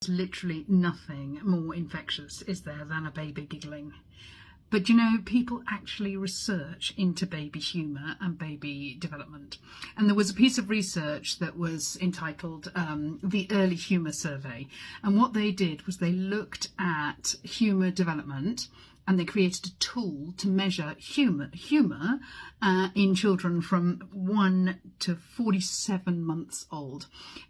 is literally nothing more infectious, is there, than a baby giggling. But you know, people actually research into baby humour and baby development. And there was a piece of research that was entitled the Early Humour Survey. And what they did was they looked at humour development, and they created a tool to measure humour in children from 1 to 47 months old.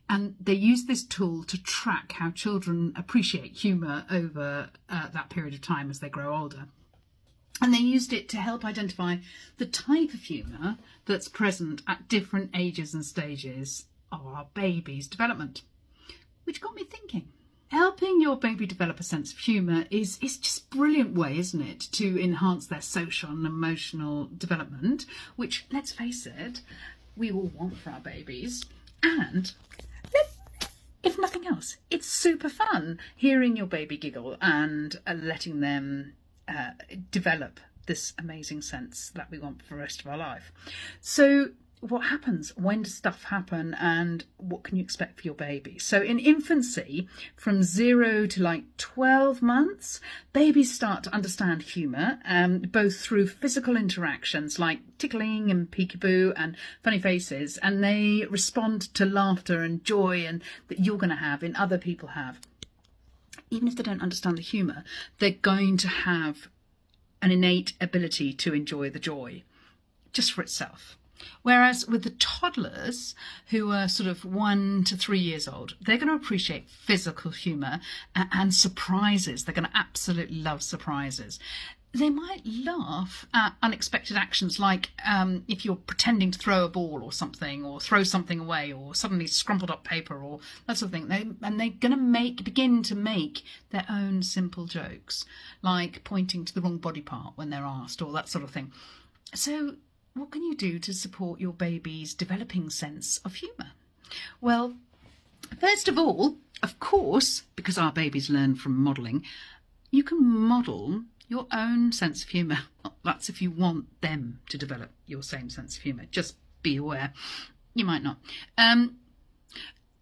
And they used this tool to track how children appreciate humour over that period of time as they grow older. And they used it to help identify the type of humour that's present at different ages and stages of our baby's development. Which got me thinking, helping your baby develop a sense of humour is just a brilliant way, isn't it, to enhance their social and emotional development, which, let's face it, we all want for our babies. And if nothing else, it's super fun hearing your baby giggle and letting them develop this amazing sense that we want for the rest of our life. So what happens? When does stuff happen, and what can you expect for your baby? So in infancy, from 0 to like 12 months, babies start to understand humour, both through physical interactions like tickling and peekaboo and funny faces, and they respond to laughter and joy and that you're going to have and other people have. Even if they don't understand the humour, they're going to have an innate ability to enjoy the joy just for itself. Whereas with the toddlers, who are sort of 1 to 3 years old, they're going to appreciate physical humour and surprises. They're going to absolutely love surprises. They might laugh at unexpected actions, like if you're pretending to throw a ball or something, or throw something away, or suddenly scrumpled up paper, or that sort of thing. They're going to begin to make their own simple jokes, like pointing to the wrong body part when they're asked, or that sort of thing. So what can you do to support your baby's developing sense of humour? Well, first of all, of course, because our babies learn from modelling, you can model your own sense of humour. That's if you want them to develop your same sense of humour. Just be aware. You might not.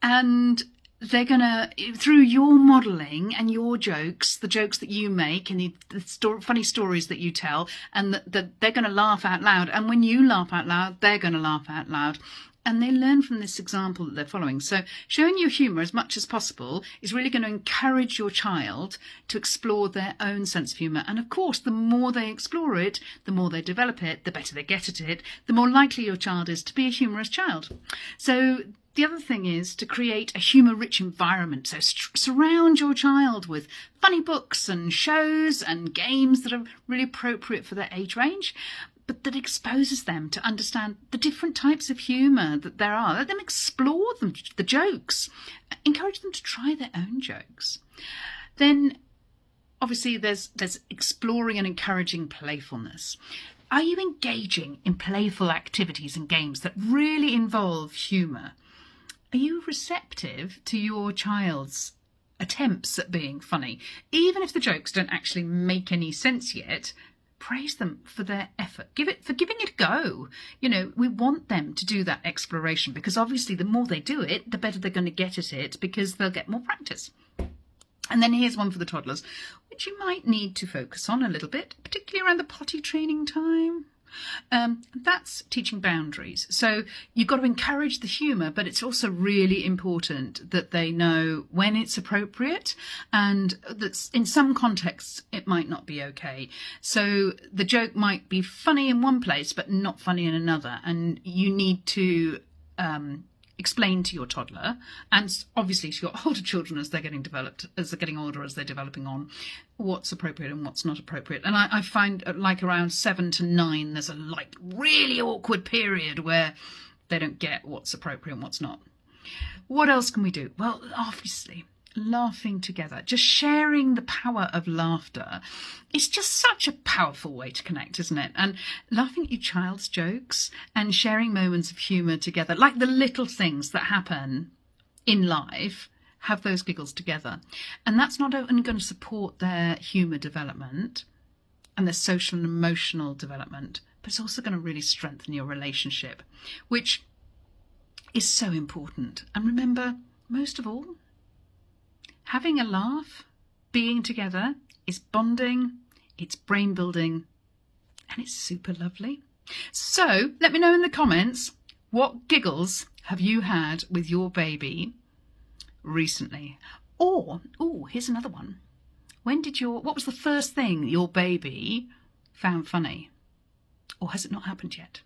And they're going to, through your modelling and your jokes, the jokes that you make and the funny stories that you tell, and that they're going to laugh out loud. And when you laugh out loud, they're going to laugh out loud. And they learn from this example that they're following. So showing your humour as much as possible is really going to encourage your child to explore their own sense of humour. And of course, the more they explore it, the more they develop it, the better they get at it, the more likely your child is to be a humorous child. So the other thing is to create a humour-rich environment. So surround your child with funny books and shows and games that are really appropriate for their age range, but that exposes them to understand the different types of humour that there are. Let them explore the jokes. Encourage them to try their own jokes. Then, obviously, there's exploring and encouraging playfulness. Are you engaging in playful activities and games that really involve humour? Are you receptive to your child's attempts at being funny? Even if the jokes don't actually make any sense yet, praise them for their effort. For giving it a go. You know, we want them to do that exploration, because obviously the more they do it, the better they're going to get at it, because they'll get more practice. And then here's one for the toddlers, which you might need to focus on a little bit, particularly around the potty training time. That's teaching boundaries. So you've got to encourage the humour, but it's also really important that they know when it's appropriate, and that in some contexts it might not be okay. So the joke might be funny in one place but not funny in another, and you need to explain to your toddler, and obviously to your older children as they're getting older, as they're developing on, what's appropriate and what's not appropriate. And I find like around 7 to 9, there's a really awkward period where they don't get what's appropriate and what's not. What else can we do? Well, obviously, laughing together, just sharing the power of laughter. It's just such a powerful way to connect, isn't it? And laughing at your child's jokes and sharing moments of humour together, like the little things that happen in life, have those giggles together. And that's not only going to support their humour development and their social and emotional development, but it's also going to really strengthen your relationship, which is so important. And remember, most of all, Having a laugh, being together is bonding, it's brain building, and it's super lovely. So let me know in the comments, what giggles have you had with your baby recently? Or, oh, here's another one. What was the first thing your baby found funny? Or has it not happened yet?